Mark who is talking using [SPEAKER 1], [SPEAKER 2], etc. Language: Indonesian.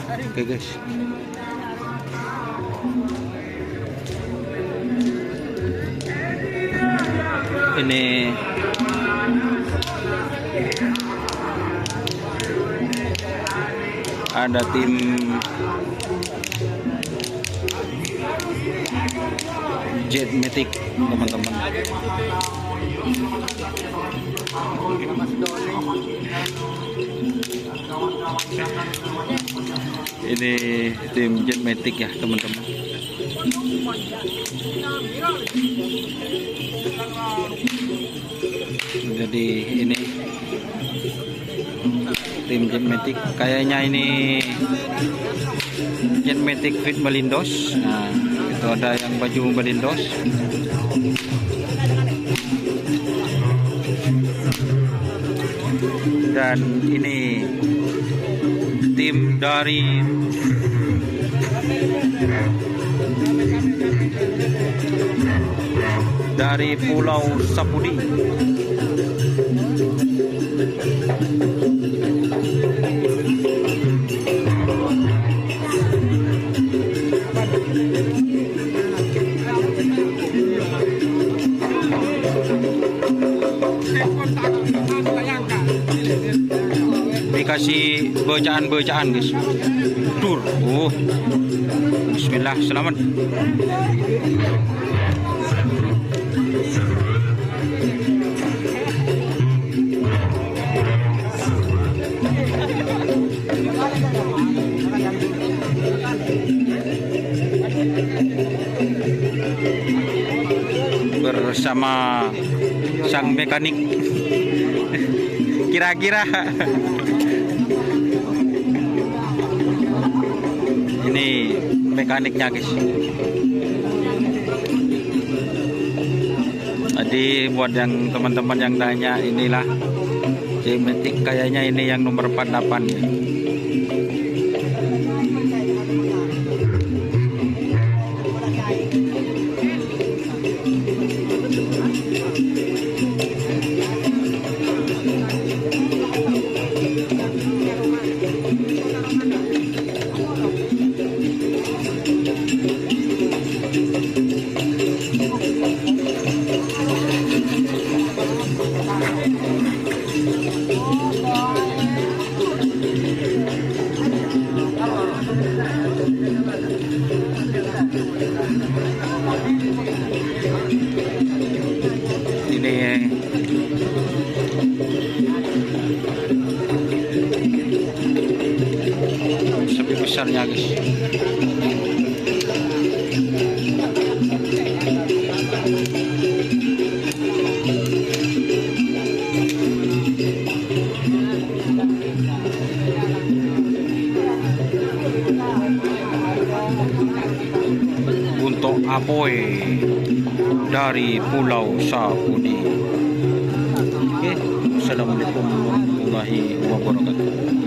[SPEAKER 1] Oke guys. Ini ada tim Jet Matic teman-teman. Ini tim Jet Matic ya teman-teman. Jadi ini tim Jet Matic, kayaknya ini Jet Matic Fit Balindos. Nah, itu ada yang baju Balindos. Dan ini tim dari Pulau Sapudi. Dikasih bacaan guys. Tur. Bismillah, selamat. Bersama sang mekanik. Kira-kira ini mekaniknya guys. Jadi buat yang teman-teman yang tanya, inilah Jet Matic, kayaknya ini yang nomor 48 ya. Ini sepi besarnya guys. Untuk Apoy dari Pulau Sapudi. Oke, assalamualaikum warahmatullahi wabarakatuh.